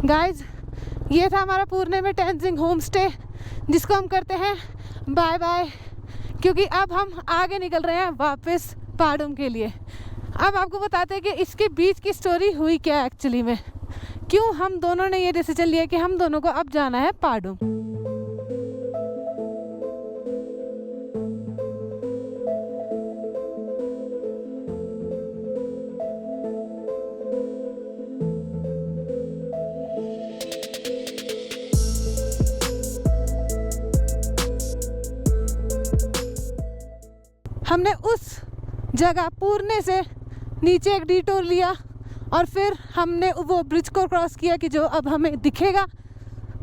Guys ये था हमारा पुणे में टेंजिंग होम स्टे, जिसको हम करते हैं बाय बाय, क्योंकि अब हम आगे निकल रहे हैं वापस पाडुम के लिए। अब आपको बताते हैं कि इसके बीच की स्टोरी हुई क्या एक्चुअली में, क्यों हम दोनों ने ये डिसीजन लिया कि हम दोनों को अब जाना है पाडुम। हमने उस जगह पुणे से नीचे एक डिटूर लिया और फिर हमने वो ब्रिज को क्रॉस किया कि जो अब हमें दिखेगा।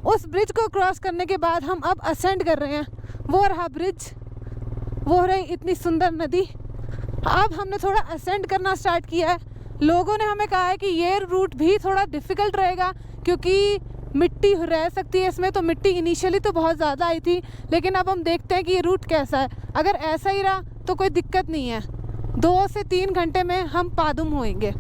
उस ब्रिज को क्रॉस करने के बाद हम अब असेंड कर रहे हैं। वो रहा ब्रिज, वो रही इतनी सुंदर नदी। अब हमने थोड़ा असेंड करना स्टार्ट किया है। लोगों ने हमें कहा है कि ये रूट भी थोड़ा डिफ़िकल्ट रहेगा क्योंकि मिट्टी रह सकती है इसमें। तो मिट्टी इनिशियली तो बहुत ज़्यादा आई थी, लेकिन अब हम देखते हैं कि ये रूट कैसा है। अगर ऐसा ही रहा तो कोई दिक्कत नहीं है, 2 से 3 घंटे में हम पादुम होएंगे।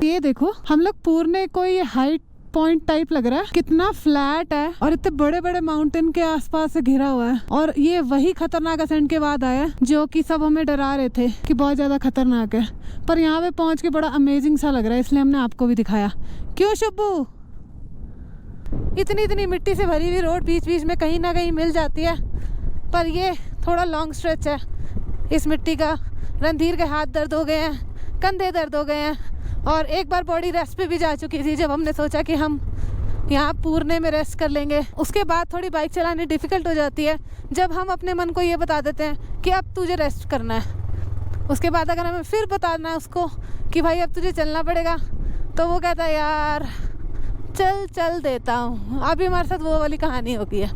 ये देखो, हम लोग पुणे को ये हाइट पॉइंट टाइप लग रहा है, कितना फ्लैट है और इतने बड़े बड़े माउंटेन के आसपास से घिरा हुआ है। और ये वही खतरनाक असेंट के बाद आया जो कि सब हमें डरा रहे थे कि बहुत ज्यादा खतरनाक है, पर यहाँ पे पहुंच के बड़ा अमेजिंग सा लग रहा है, इसलिए हमने आपको भी दिखाया। क्यों शुभू? इतनी इतनी मिट्टी से भरी हुई रोड बीच बीच में कहीं ना कहीं मिल जाती है, पर ये थोड़ा लॉन्ग स्ट्रेच है इस मिट्टी का। रणधीर के हाथ दर्द हो गए हैं, कंधे दर्द हो गए हैं, और एक बार बॉडी रेस्ट पे भी जा चुकी थी जब हमने सोचा कि हम यहाँ पुणे में रेस्ट कर लेंगे। उसके बाद थोड़ी बाइक चलानी डिफ़िकल्ट हो जाती है जब हम अपने मन को ये बता देते हैं कि अब तुझे रेस्ट करना है। उसके बाद अगर हमें फिर बताना है उसको कि भाई अब तुझे चलना पड़ेगा, तो वो कहता है यार चल चल देता हूँ। अभी हमारे साथ वो वाली कहानी हो गई है।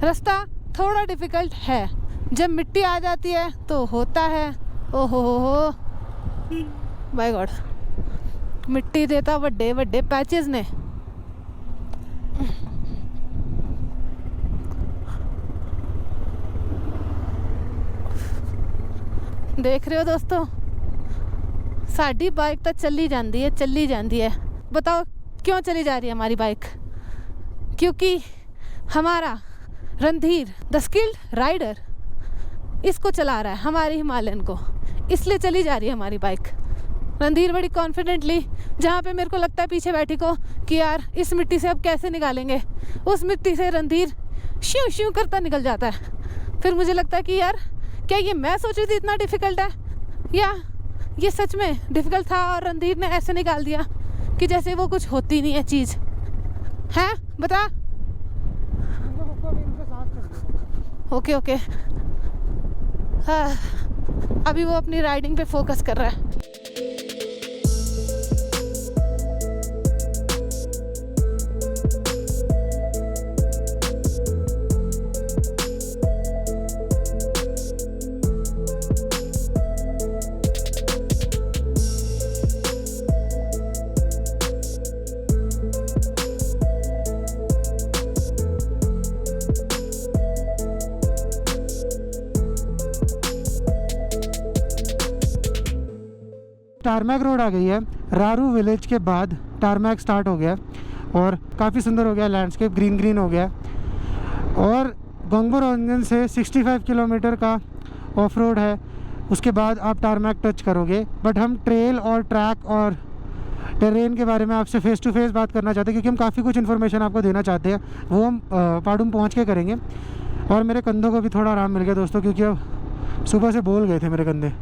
रास्ता थोड़ा डिफ़िकल्ट है, जब मिट्टी आ जाती है तो होता है ओहो हो बाय गॉड, मिट्टी देता बड़े बड़े पैचेस ने। देख रहे हो दोस्तों, साड़ी बाइक तो चली जाती है। बताओ क्यों चली जा रही है हमारी बाइक? क्योंकि हमारा रणधीर द स्किल्ड राइडर इसको चला रहा है, हमारी हिमालयन को, इसलिए चली जा रही है हमारी बाइक। रणधीर बड़ी कॉन्फिडेंटली, जहाँ पे मेरे को लगता है पीछे बैठी को कि यार इस मिट्टी से अब कैसे निकालेंगे, उस मिट्टी से रणधीर श्यू श्यू करता निकल जाता है। फिर मुझे लगता है कि यार क्या ये मैं सोच रही थी इतना डिफ़िकल्ट है, या ये सच में डिफ़िकल्ट था और रणधीर ने ऐसे निकाल दिया कि जैसे वो कुछ होती नहीं है चीज़ है। बता। ओके ओके, हाँ अभी वो अपनी राइडिंग पे फोकस कर रहा है। टारमैक रोड आ गई है। रारू विलेज के बाद टारमैक स्टार्ट हो गया और काफ़ी सुंदर हो गया, लैंडस्केप ग्रीन ग्रीन हो गया। और गोंगबोरंगन से 65 किलोमीटर का ऑफ रोड है, उसके बाद आप टारमैक टच करोगे। बट हम ट्रेल और ट्रैक और टेरेन के बारे में आपसे फेस टू फेस बात करना चाहते हैं, क्योंकि हम काफ़ी कुछ इन्फॉर्मेशन आपको देना चाहते हैं। वो हम पाडुम पहुँच के करेंगे। और मेरे कंधों को भी थोड़ा आराम मिल गया दोस्तों, क्योंकि अब सुबह से बोल गए थे मेरे कंधे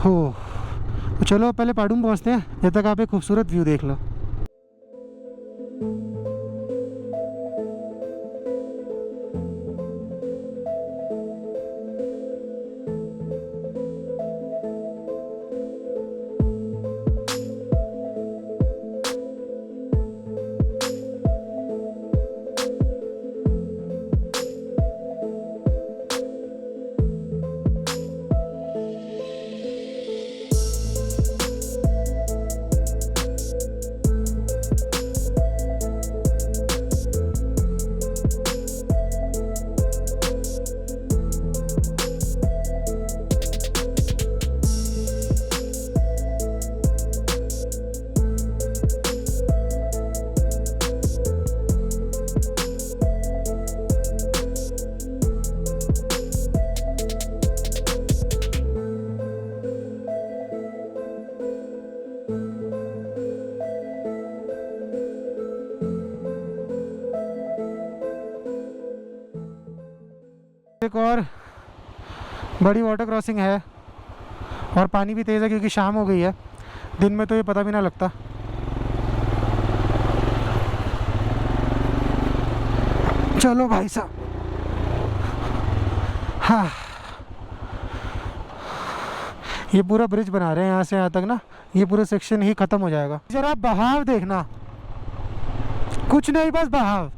हो। तो चलो पहले पाडुम पहुंचते हैं, जब तक आप एक खूबसूरत व्यू देख लो। एक और बड़ी वाटर क्रॉसिंग है और पानी भी तेज़ है क्योंकि शाम हो गई है। दिन में तो ये पता भी ना लगता। चलो भाई साहब, हाँ ये पूरा ब्रिज बना रहे हैं यहाँ से यहाँ तक ना, ये पूरा सेक्शन ही ख़त्म हो जाएगा। जरा बहाव देखना, कुछ नहीं बस बहाव।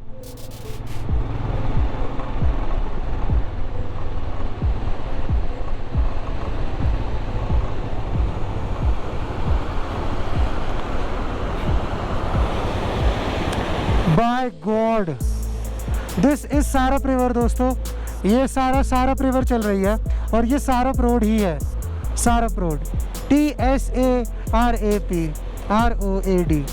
By God, this is Sarap river दोस्तों। ये सारप रिवर चल रही है और ये सारप रोड ही है। सारप रोड, TSARAP ROAD।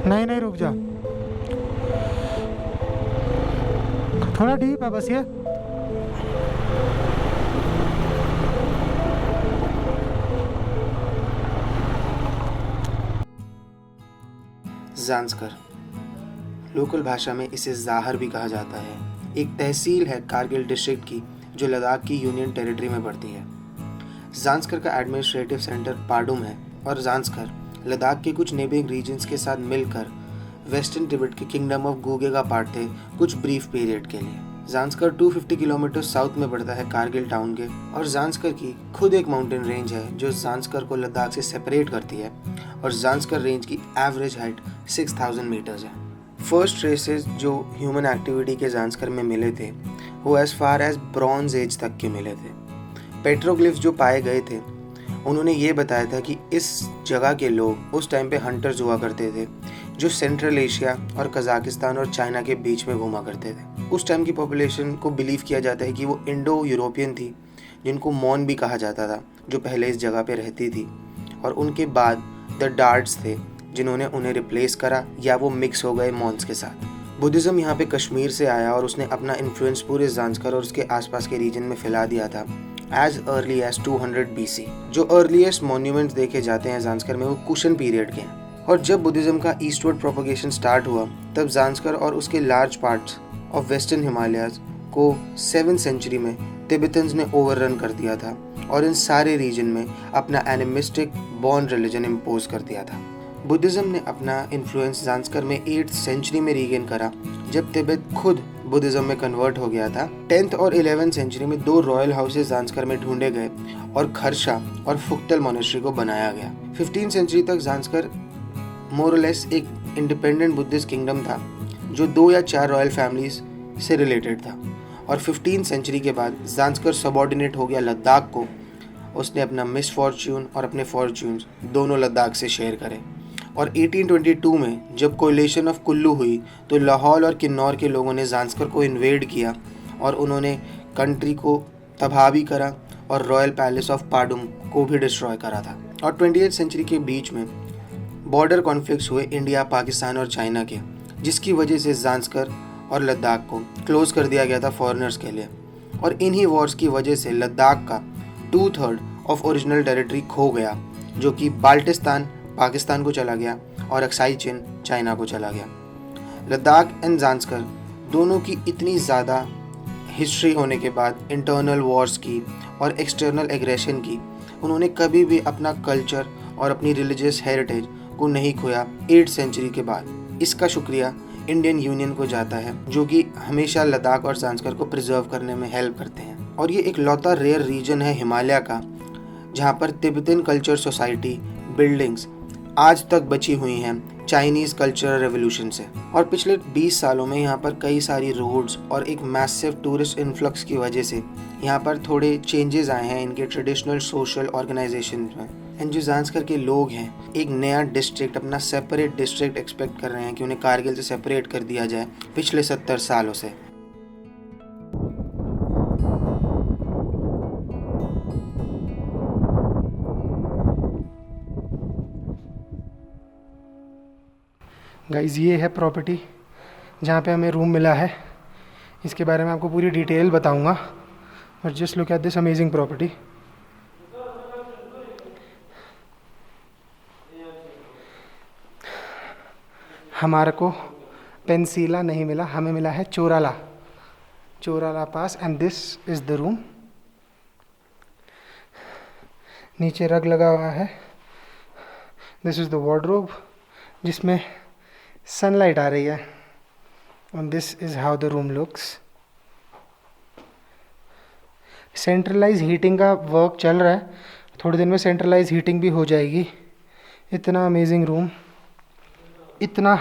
नहीं रुक जा, थोड़ा डीप है बस ये। ज़ांस्कर, लोकल भाषा में इसे ज़ाहर भी कहा जाता है, एक तहसील है कारगिल डिस्ट्रिक्ट की जो लद्दाख की यूनियन टेरिटरी में पड़ती है। ज़ांस्कर का एडमिनिस्ट्रेटिव सेंटर पाडुम है और ज़ांस्कर लद्दाख के कुछ नेबरिंग रीजन्स के साथ मिलकर वेस्टर्न तिब्बत के किंगडम ऑफ गुगे का पार्ट थे कुछ ब्रीफ पीरियड के लिए। ज़ांस्कर 250 किलोमीटर साउथ में पड़ता है कारगिल टाउन के और ज़ांस्कर की खुद एक माउंटेन रेंज है जो ज़ांस्कर को लद्दाख से सेपरेट करती है और ज़ांस्कर रेंज की एवरेज हाइट 6000 मीटर्स है। फर्स्ट ट्रेसेस जो ह्यूमन एक्टिविटी के ज़ांस्कर में मिले थे वो as far as bronze age तक के मिले थे। पेट्रोग्लिफ्स जो पाए गए थे उन्होंने ये बताया था कि इस जगह के लोग उस टाइम पे हंटर्स हुआ करते थे जो सेंट्रल एशिया और कजाकिस्तान और चाइना के बीच में घूमा करते थे। उस टाइम की पॉपुलेशन को बिलीव किया जाता है कि वो इंडो यूरोपियन थी जिनको मॉन भी कहा जाता था, जो पहले इस जगह पे रहती थी, और उनके बाद द डार्ड्स थे जिन्होंने उन्हें रिप्लेस करा या वो मिक्स हो गए मॉन्स के साथ। बुद्धिज़्म यहाँ पे कश्मीर से आया और उसने अपना इन्फ्लुएंस पूरे ज़ांस्कर और उसके आसपास के रीजन में फैला दिया था एज अर्ली एज 200 BC। जो अर्लीस्ट मॉन्यूमेंट्स देखे जाते हैं ज़ांस्कर में वो कुशन पीरियड के हैं। और जब बुद्धिज़्म का ईस्टवर्ड प्रोपगेशन स्टार्ट हुआ तब ज़ांस्कर और उसके large parts of western Himalayas को 7th सेंचुरी में तिब्बतन्स ने ओवररन कर दिया था और इन सारे रीजन में अपना एनिमिस्टिक बॉर्न रिलीजन इम्पोज कर दिया था। बुद्धिज़्म ने अपना इन्फ्लुएंस ज़ांस्कर में 8th सेंचुरी में रीगेन करा जब तिब्बत खुद बुद्धिज़्म में कन्वर्ट हो गया था। 10th और 11th सेंचुरी में 2 रॉयल हाउसेस ज़ांस्कर में ढूंढे गए और खरशा और फुक्तल मोनेस्ट्री को बनाया गया। 15th सेंचुरी तक ज़ांस्कर मोरलेस एक इंडिपेंडेंट बुद्धिस्ट किंगडम था जो 2 या 4 रॉयल फैमिलीज से रिलेटेड था और 15th सेंचुरी के बाद ज़ांस्कर सबऑर्डिनेट हो गया लद्दाख को। उसने अपना मिसफॉर्च्यून और अपने फॉर्च्यून्स दोनों लद्दाख से शेयर करे और 1822 में जब कोलिशन ऑफ कुल्लू हुई तो लाहौल और किन्नौर के लोगों ने ज़ांस्कर को इन्वेड किया और उन्होंने कंट्री को तबाह भी करा और रॉयल पैलेस ऑफ पाडुम को भी डिस्ट्रॉय करा था। और 20th सेंचुरी के बीच में बॉर्डर कॉन्फ्लिक्ट्स हुए इंडिया, पाकिस्तान और चाइना के, जिसकी वजह से ज़ांस्कर और लद्दाख को क्लोज कर दिया गया था फॉरेनर्स के लिए। और इन्हीं वॉर्स की वजह से लद्दाख का 2/3 ऑफ ओरिजिनल टेरिटरी खो गया जो कि बाल्टिस्तान पाकिस्तान को चला गया और अक्साई चिन चाइना को चला गया। लद्दाख एंड ज़ांस्कर दोनों की इतनी ज़्यादा हिस्ट्री होने के बाद, इंटरनल वॉर्स की और एक्सटर्नल एग्रेशन की, उन्होंने कभी भी अपना कल्चर और अपनी रिलीजियस हेरिटेज को नहीं खोया 8th सेंचुरी के बाद। इसका शुक्रिया इंडियन यूनियन को जाता है जो कि हमेशा लद्दाख और ज़ांस्कर को प्रिजर्व करने में हेल्प करते हैं। और ये एक लौता रेयर रीजन है हिमालय का जहाँ पर तिब्बतन कल्चर सोसाइटी बिल्डिंग्स आज तक बची हुई हैं चाइनीज़ कल्चरल रेवोल्यूशन से। और पिछले 20 सालों में यहाँ पर कई सारी रोड्स और एक मैसिव टूरिस्ट इन्फ्लक्स की वजह से यहाँ पर थोड़े चेंजेस आए हैं इनके ट्रेडिशनल सोशल ऑर्गेनाइजेशन में। एंड जो ज़ांस्कर के लोग हैं एक नया डिस्ट्रिक्ट, अपना सेपरेट डिस्ट्रिक्ट एक्सपेक्ट कर रहे हैं कि उन्हें कारगिल से सेपरेट कर दिया जाए पिछले 70 सालों से। गाइस ये है प्रॉपर्टी जहाँ पे हमें रूम मिला है। इसके बारे में आपको पूरी डिटेल बताऊंगा, और just look at this amazing property. हमारे को पेंसिला नहीं मिला, हमें मिला है चोराला पास, and this is the room. नीचे रग लगा हुआ है। दिस इज़ द वार्डरोब जिसमें सनलाइट आ रही है, and this is how the room looks. Centralised heating का वर्क चल रहा है, थोड़ी दिन में सेंट्रलाइज हीटिंग भी हो जाएगी। इतना अमेजिंग रूम, इतना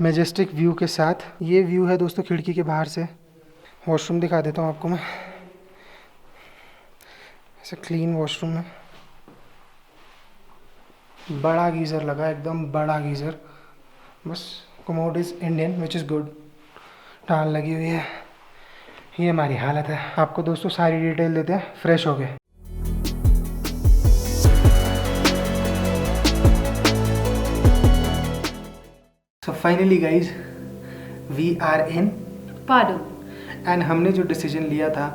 मैजेस्टिक व्यू के साथ। ये व्यू है दोस्तों खिड़की के बाहर से। वॉशरूम दिखा देता हूँ आपको मैं। ऐसे क्लीन वॉशरूम है, बड़ा गीज़र लगा, एकदम बड़ा गीज़र। बस commode is Indian which is good. टाल लगी हुई है। ये हमारी हालत है। आपको दोस्तों सारी डिटेल देते हैं फ्रेश हो गए। So finally guys we are in पाडू। एंड हमने जो डिसीजन लिया था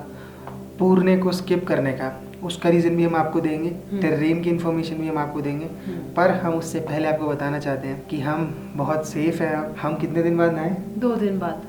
पुणे को स्किप करने का, उसका रीज़न भी हम आपको देंगे, टेरेन की इन्फॉर्मेशन भी हम आपको देंगे। पर हम उससे पहले आपको बताना चाहते हैं कि हम बहुत सेफ हैं। हम कितने दिन बाद नहाए? 2 दिन बाद,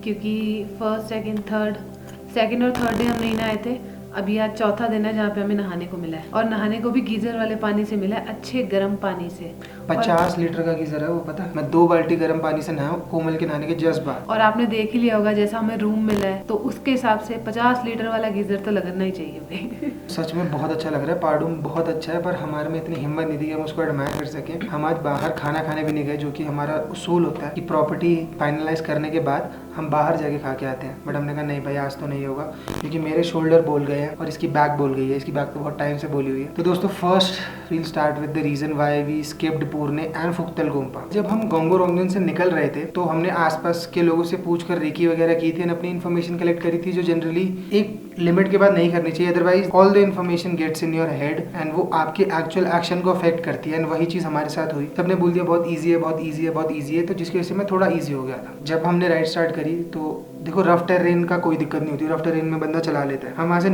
क्योंकि सेकंड और थर्ड डे हम नहीं नहाए थे। अभी आज चौथा दिन है जहाँ पे हमें नहाने को मिला है, और नहाने को भी गीजर वाले पानी से मिला है, अच्छे गर्म पानी से। 50 लीटर का गीजर है वो, पता है? मैं 2 बाल्टी गर्म पानी से नहाया कोमल के नहाने के जस्ट बाद। और आपने देख ही लिया होगा जैसा हमें रूम मिला है, तो उसके हिसाब से 50 लीटर वाला गीजर तो लगना ही चाहिए भाई। सच में बहुत अच्छा लग रहा है। पाडूम बहुत अच्छा है, पर हमारे में इतनी हिम्मत नहीं थी कि हम उसको एडमायर कर सकें। हम आज बाहर खाना खाने भी नहीं गए, जो कि हमारा उसूल होता है कि प्रॉपर्टी फाइनलाइज करने के बाद हम बाहर जाके खा के आते हैं। बट हमने कहा नहीं भाई, आज तो नहीं होगा, क्योंकि मेरे शोल्डर बोल गए हैं और इसकी बैक बोल गई है। इसकी बैक तो बहुत टाइम से बोली हुई है। तो दोस्तों first we'll start with the reason why we skipped Pune and Phuktal Gompa. जब हम गोंगोरोंगन से निकल रहे थे तो हमने आसपास के लोगों से पूछकर रेकी वगैरह की थी, अपनी इन्फॉर्मेशन कलेक्ट करी थी, जो जनरली एक लिमिट के बाद नहीं करनी चाहिए। Otherwise all the information gets in your head and वो आपके एक्चुअल एक्शन को अफेक्ट करती है। एंड वही चीज़ हमारे साथ हुई। सबने बोल दिया बहुत ईजी है, बहुत ईजी है, बहुत ईजी है, तो जिसकी वजह से मैं थोड़ा ईजी हो गया था। जब हमने राइड स्टार्ट करी तो देखो रफ टेरेन का कोई दिक्कत नहीं होती, रफ टेरेन में बंदा चला लेता है। हम वहाँ से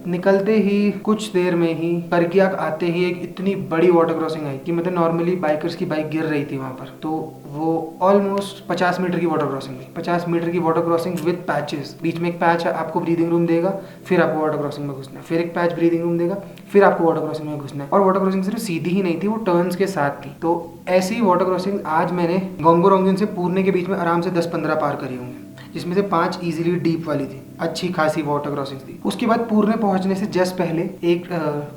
निकलते ही कुछ देर में ही करगियाक आते ही एक इतनी बड़ी वाटर क्रॉसिंग आई कि मतलब नॉर्मली बाइकर्स की बाइक गिर रही थी वहाँ पर। तो वो ऑलमोस्ट 50 मीटर की वाटर क्रॉसिंग थी। 50 मीटर की वाटर क्रॉसिंग विद पैचेस। बीच में एक पैच आपको ब्रीदिंग रूम देगा, फिर आपको वाटर क्रॉसिंग में घुसना है, फिर एक पैच ब्रीदिंग रूम देगा, फिर आपको वाटर क्रॉसिंग में घुसना है। और वाटर क्रॉसिंग सिर्फ सीधी ही नहीं थी, वो टर्न्स के साथ थी। तो ऐसी वाटर क्रॉसिंग आज मैंने गोंगोरोंगन से पुणे के बीच में आराम से 10-15 पार करी होंगी, जिसमें से 5 इजीली डीप वाली थी, अच्छी खासी वाटर क्रॉसिंग थी। उसके बाद पुणे पहुंचने से जस्ट पहले एक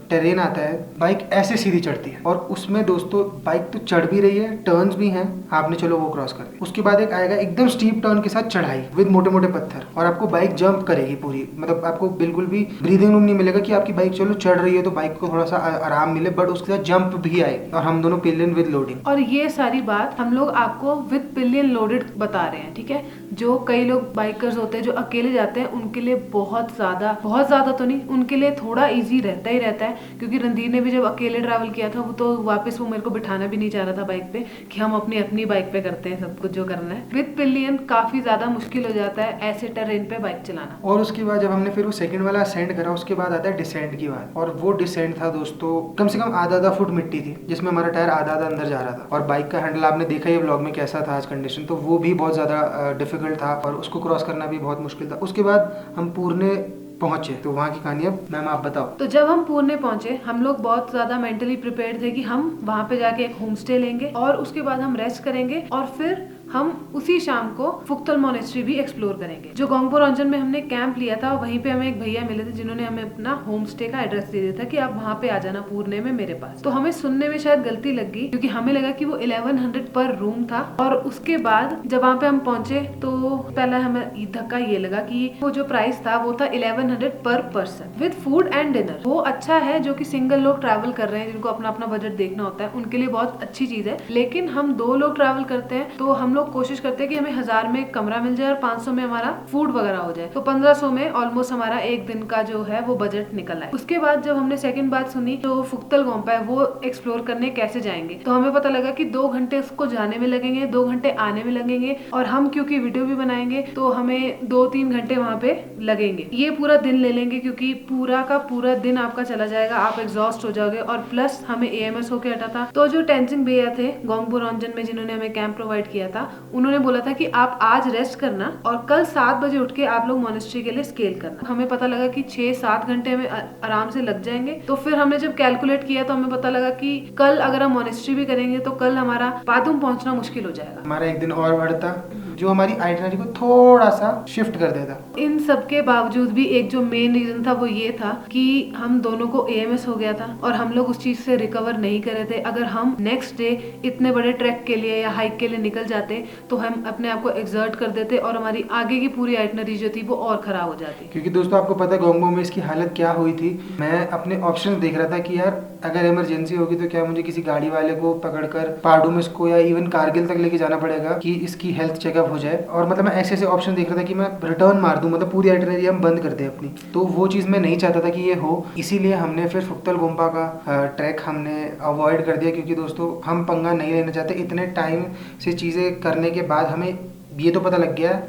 टेरेन आता है, बाइक ऐसे सीधी चढ़ती है, और उसमें दोस्तों बाइक तो चढ़ भी रही है, टर्न्स भी हैं, आपने चलो वो क्रॉस कर दी। उसके बाद एक आएगा एकदम स्टीप टर्न के साथ चढ़ाई विद मोटे मोटे पत्थर, और आपको बाइक जंप करेगी पूरी। मतलब आपको बिल्कुल भी ब्रीदिंग रूम नहीं मिलेगा कि आपकी बाइक चलो चढ़ रही है तो बाइक को थोड़ा सा आराम मिले, बट उसके साथ जंप भी आए, और हम दोनों पिलियन विद लोडिंग। और ये सारी बात हम लोग आपको विद पिलियन लोडेड बता रहे हैं, ठीक है? जो कई लोग बाइकर्स होते हैं जो अकेले जाते हैं, उनके लिए बहुत ज्यादा तो नहीं, उनके लिए थोड़ा इजी रहता है, क्योंकि रणधीर ने भी जब अकेले ट्रैवल किया था, वो तो वापस वो मेरे को बिठाना भी नहीं चाह रहा था बाइक पे, कि हम अपनी बाइक पे करते हैं सब कुछ जो करना है। विद पिलियन काफी ज्यादा मुश्किल हो जाता है ऐसे टेरेन पे बाइक चलाना। और उसके बाद जब हमने फिर वो सेकंड वाला असेंड करा, उसके बाद आता है डिसेंट की बात। और वो डिसेंट था दोस्तों, कम से कम आधा फुट मिट्टी थी, जिसमें हमारा टायर आधा अंदर जा रहा था, और बाइक का हैंडल आपने देखा ही व्लॉग में कैसा था आज कंडीशन, तो वो भी बहुत ज्यादा डिफिकल्ट था, और उसको क्रॉस करना भी बहुत मुश्किल था। उसके बाद हम पुणे पहुंचे, तो वहाँ की कहानी अब मैम आप बताओ। तो जब हम पुणे पहुंचे, हम लोग बहुत ज्यादा मेंटली प्रिपेयर्ड थे कि हम वहाँ पे जाके एक होम स्टे लेंगे, और उसके बाद हम रेस्ट करेंगे, और फिर हम उसी शाम को फुक्तल मोनेस्ट्री भी एक्सप्लोर करेंगे। जो गोंगपो रंजन में हमने कैंप लिया था वहीं पे हमें एक भैया मिले थे जिन्होंने हमें अपना होम स्टे का एड्रेस दे दिया था कि आप वहाँ पे आ जाना पूर्णे में मेरे पास। तो हमें सुनने में शायद गलती लग गई क्योंकि हमें लगा कि वो 1100 पर रूम था, और उसके बाद जब वहाँ पे हम पहुंचे तो पहले हमें धक्का ये लगा कि वो जो प्राइस था वो था 1100 पर person with food and dinner. वो अच्छा है जो कि सिंगल लोग ट्रैवल कर रहे हैं जिनको अपना अपना बजट देखना होता है उनके लिए बहुत अच्छी चीज है। लेकिन हम 2 लोग ट्रैवल करते हैं तो हम लोग कोशिश करते हैं कि हमें 1000 में कमरा मिल जाए और 500 में हमारा फूड वगैरह हो जाए, तो 1500 में ऑलमोस्ट हमारा एक दिन का जो है वो बजट निकल आए। उसके बाद जब हमने सेकंड बात सुनी तो फुक्तल गोम्पा है वो एक्सप्लोर करने कैसे जाएंगे, तो हमें पता लगा कि 2 घंटे उसको जाने में लगेंगे, 2 घंटे आने में लगेंगे, और हम क्योंकि वीडियो भी बनाएंगे तो हमें 2-3 घंटे वहाँ पे लगेंगे। ये पूरा दिन ले लेंगे क्योंकि पूरा का पूरा दिन आपका चला जाएगा, आप एग्जॉस्ट हो जाओगे। और प्लस हमें AMS होके हटा था, तो जो टेंजिंग भैया थे गोंगपो रंजन में जिन्होंने हमें कैंप प्रोवाइड किया था, उन्होंने बोला था कि आप आज रेस्ट करना और कल 7 बजे उठ के आप लोग मोनेस्ट्री के लिए स्केल करना। हमें पता लगा कि 6-7 घंटे हमें आराम से लग जाएंगे। तो फिर हमने जब कैलकुलेट किया तो हमें पता लगा कि कल अगर हम मोनेस्ट्री भी करेंगे तो कल हमारा पादुम पहुंचना मुश्किल हो जाएगा, हमारा एक दिन और बढ़ता जो हमारी आइटनरी को थोड़ा सा शिफ्ट कर देता। इन सब के बावजूद भी एक जो मेन रीजन था वो ये था कि हम दोनों को AMS हो गया था और हम लोग उस चीज से रिकवर नहीं कर रहे थे। अगर हम नेक्स्ट डे इतने बड़े ट्रैक के लिए या हाइक के लिए निकल जाते तो हम अपने आप को एक्सर्ट कर देते और हमारी आगे की पूरी आइटनरी जो थी वो और खराब हो जाती। क्योंकि दोस्तों आपको पता है गोंगपो में इसकी हालत क्या हुई थी। मैं अपने ऑप्शन देख रहा था कि यार अगर इमरजेंसी होगी तो क्या मुझे किसी गाड़ी वाले को पकड़कर पाडुम इसको या इवन कारगिल तक लेके जाना पड़ेगा कि इसकी हेल्थ चेकअप हो जाए। और मतलब मैं ऐसे ऐसे ऑप्शन देख रहा था कि मैं रिटर्न मार दूं, मतलब पूरी आइटनरी हम बंद कर दें अपनी। तो वो चीज़ मैं नहीं चाहता था कि ये हो, इसीलिए हमने फिर फुक्तल गोम्पा का ट्रैक हमने अवॉइड कर दिया। क्योंकि दोस्तों हम पंगा नहीं लेना चाहते। इतने टाइम से चीज़ें करने के बाद हमें ये तो पता लग गया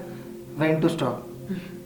व्हेन टू स्टॉप।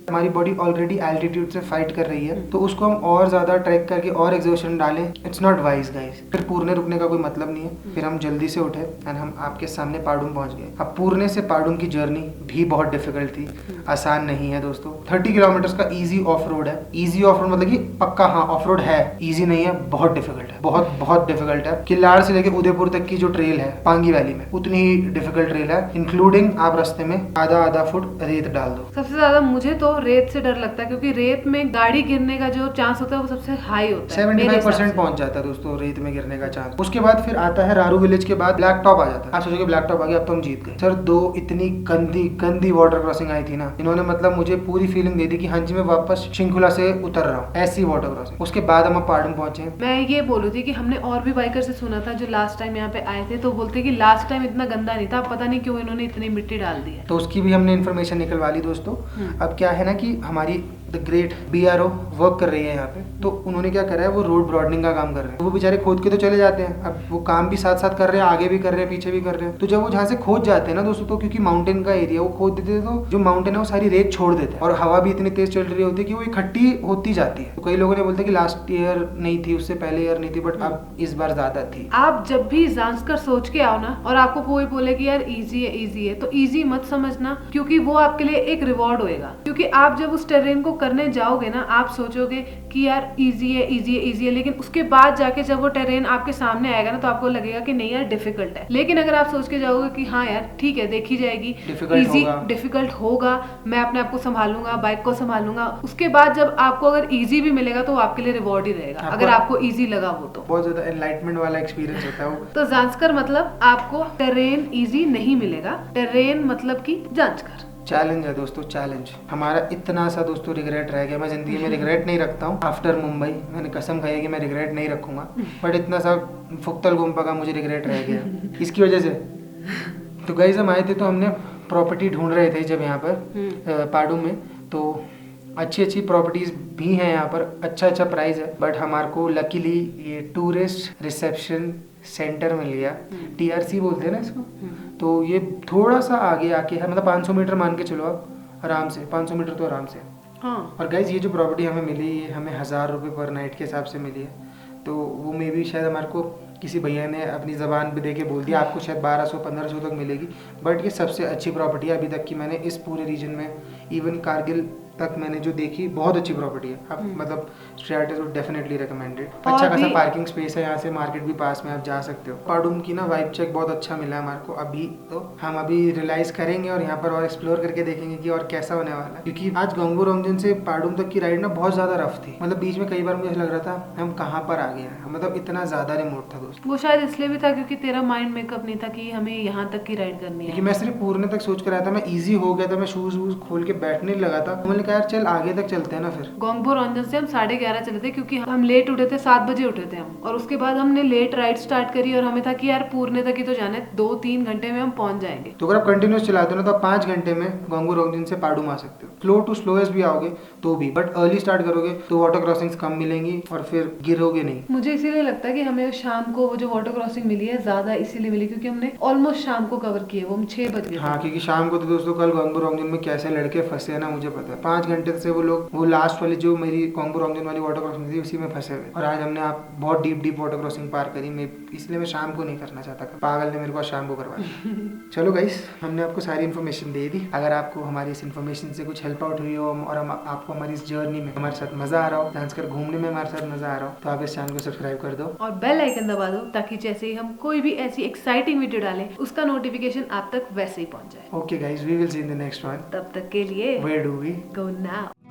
हमारी बॉडी ऑलरेडी एल्टीट्यूड से फाइट कर रही है, तो उसको हम और ज़्यादा ट्रैक करके और एक्सर्शन डालें, इट्स नॉट वाइज गाइस। फिर पूर्णे रुकने का कोई मतलब नहीं है। फिर हम जल्दी से उठे एंड हम आपके सामने पाडुम पहुंच गए। अब पूर्णे से पाडुम की जर्नी भी बहुत डिफिकल्ट थी, आसान नहीं है दोस्तों। 30 किलोमीटर का ईजी ऑफ रोड है। ईजी ऑफ रोड मतलब कि पक्का हाँ ऑफ रोड है, ईजी नहीं है, बहुत डिफिकल्ट है, बहुत बहुत डिफिकल्ट है। किल्लाड़ से लेके उदयपुर तक की जो ट्रेल है पांगी वैली में उतनी ही डिफिकल्ट ट्रेल है, इंक्लूडिंग आप रास्ते में आधा फुट रेत डाल दो। सबसे ज्यादा मुझे तो रेत से डर लगता है क्योंकि रेत में गाड़ी गिरने का जो चांस होता है वो सबसे हाई होता है। 75% पहुंच जाता है दोस्तों रेत में गिरने का चांस। उसके बाद फिर आता है रारू विलेज के बाद ब्लैक टॉप आ जाता है। आप सोचोगे ब्लैक टॉप आ गया अब तो हम जीत गए। सर 2 इतनी गंदी वाटर क्रॉसिंग आई थी ना, इन्होंने मतलब मुझे पूरी फीलिंग दे दी कि हाँ जी मैं वापस शिंकुला से उतर रहा हूँ, ऐसी वाटर क्रॉसिंग। उसके बाद हम पाडुम पहुंचे। मैं ये बोलू थी कि हमने और भी बाइकर से सुना था जो लास्ट टाइम यहाँ पे आए थे, तो बोलते कि लास्ट टाइम इतना गंदा नहीं था, पता नहीं क्यों इन्होंने इतनी मिट्टी डाल दी है। तो उसकी भी हमने इन्फॉर्मेशन निकलवा ली दोस्तों। अब क्या है ना कि हमारी द ग्रेट BRO वर्क कर रही है यहाँ पे, तो उन्होंने क्या करा है वो रोड ब्रॉडनिंग का काम कर रहे हैं। वो बेचारे खोद के तो चले जाते हैं, अब वो काम भी साथ साथ कर रहे हैं, आगे भी कर रहे हैं पीछे भी कर रहे हैं। तो जब वो जहाँ से खोद जाते हैं ना दोस्तों, तो क्योंकि माउंटेन का एरिया वो खोद देते हैं, तो जो माउंटेन है वो सारी रेत छोड़ देते हैं और हवा भी इतनी तेज चल रही होती है कि वो इकट्ठी होती जाती है। तो कई लोगों ने बोलते कि लास्ट ईयर नहीं थी, उससे पहले ईयर नहीं थी, बट अब इस बार ज्यादा थी। आप जब भी ज़ांस्कर सोच के आओ ना और आपको कोई बोले कि यार इजी है तो इजी मत समझना, क्योंकि वो आपके लिए एक रिवॉर्ड होएगा। क्योंकि आप जब उस टेरेन को करने जाओगे ना आप सोचोगे कि यार इजी है, लेकिन उसके बाद जाके जब वो टेरेन आपके सामने आएगा ना तो आपको लगेगा कि नहीं यार डिफिकल्ट है। लेकिन अगर आप सोच के जाओगे कि हाँ यार ठीक है देखी जाएगी, डिफिकल्ट होगा, मैं अपने आप को संभालूंगा, बाइक को संभालूंगा, उसके बाद जब आपको अगर इजी भी मिलेगा तो वो आपके लिए रिवॉर्ड ही रहेगा अगर आपको इजी लगा वो। तो बहुत ज्यादा एनलाइटमेंट वाला एक्सपीरियंस होता है वो। तो ज़ांस्कर मतलब आपको टेरेन इजी नहीं मिलेगा, टेरेन मतलब की ज़ांस्कर चैलेंज है दोस्तों, चैलेंज। हमारा इतना सा दोस्तों रिग्रेट रह गया। मैं जिंदगी में रिग्रेट नहीं रखता हूँ आफ्टर मुंबई, मैंने कसम खाई है कि मैं रिग्रेट नहीं रखूंगा, बट इतना सा फुक्तल गोम्पा का मुझे रिग्रेट रह गया इसकी वजह से। तो गाइस हम आए थे तो हमने प्रॉपर्टी ढूंढ रहे थे जब यहाँ पर पाडुम में, तो अच्छी प्रॉपर्टीज भी हैं यहाँ पर, अच्छा प्राइस है, बट हमारे को लकीली ये टूरिस्ट रिसेप्शन सेंटर मिल गया। TRC बोलते हैं ना इसको। तो ये थोड़ा सा आगे आके है, मतलब 500 मीटर मान के चलो आप आराम से, 500 मीटर तो आराम से। हाँ। और गाइज ये जो प्रॉपर्टी हमें मिली ये हमें 1000 रुपये पर नाइट के हिसाब से मिली है। तो वो मे भी शायद हमारे को किसी भैया ने अपनी ज़बान पे दे के बोल दिया आपको शायद 1200-1500 तक मिलेगी, बट ये सबसे अच्छी प्रॉपर्टी है अभी तक की मैंने इस पूरे रीजन में, इवन कारगिल तक मैंने जो देखी बहुत अच्छी प्रॉपर्टी है। आप मतलब स्ट्रेटस वुड डेफिनेटली रिकमेंडेड। और अच्छा खासा भी- पार्किंग स्पेस है, यहाँ से मार्केट भी पास में, आप जा सकते हो। पाडुम की ना वाइब चेक बहुत अच्छा मिला है हमारे को अभी, तो हम अभी रियलाइज करेंगे और यहाँ पर और एक्सप्लोर करके देखेंगे कि और कैसा होने वाला है। क्योंकि आज गोंगबो रोंगजन से पाडुम तक की राइड ना बहुत ज्यादा रफ थी, मतलब बीच में कई बार मुझे लग रहा था हम कहाँ पर आ गए हैं, मतलब इतना ज्यादा रिमोट था दोस्त। वो शायद इसलिए भी था क्योंकि तेरा माइंड मेकअप नहीं था कि हमें यहाँ तक की राइड करनी क्योंकि है। मैं सिर्फ पूर्णे तक सोच कर आया था, मैं इजी हो गया था, मैं शूज वूज खोल के बैठने लगा था। मैंने कहा यार चल आगे तक चलते हैं ना फिर। गोंगबो रोंगजन से हम 11:30 चले थे क्योंकि हम लेट उठे थे, 7 बजे उठे थे हम, और उसके बाद हमने लेट राइड स्टार्ट करी और हमें था कि यार पूर्णे तक ही तो जाना है, 2-3 घंटे में हम पहुंच जाएंगे। तो अगर आप कंटिन्यूस चलाते हो ना तो आप 5 घंटे में गोंगबो रोंगजन से पाडुम आ सकते हो। स्लो टू स्लोएस्ट भी आओगे तो भी, बट अर्ली स्टार्ट करोगे तो वाटर क्रॉसिंग्स कम मिलेंगी और फिर गिरोगे नहीं। मुझे इसीलिए लगता है कि हमें शाम को वो जो वाटर क्रॉसिंग मिली है ज्यादा इसीलिए मिली क्योंकि हमने ऑलमोस्ट शाम को कवर किए, वो हम 6 बज गए थे। हाँ, क्योंकि शाम को तो दोस्तों कल गोंगबो रोंगजन में कैसे लड़के फंसे हैं ना मुझे पता है। 5 घंटे से वो लोग, वो लास्ट वाली जो मेरी गोंगबो रोंगजन वाली वाटर क्रॉसिंग थी उसी में फंसे हुए, और आज हमने आप बहुत डीप वाटर क्रॉसिंग पार करी। मैं इसलिए मैं शाम को नहीं करना चाहता, पागल ने मेरे को शाम को करवा दिया। चलो गाइस, हमने आपको सारी इन्फॉर्मेशन दे दी। अगर आपको हमारी इस इन्फॉर्मेशन से कुछ हेल्प आउट हुई हो और आपको हमारी इस जर्नी में हमारे साथ मजा आ रहा हो, जांचकर घूमने में हमारे साथ मजा आ रहा हो, तो आप इस चैनल को सब्सक्राइब कर दो और बेल आइकन दबा दो ताकि जैसे ही हम कोई भी ऐसी एक्साइटिंग वीडियो डालें उसका नोटिफिकेशन आप तक वैसे ही पहुंच जाए। Okay guys, we will see in the next one. तब तक के लिए where do we go now.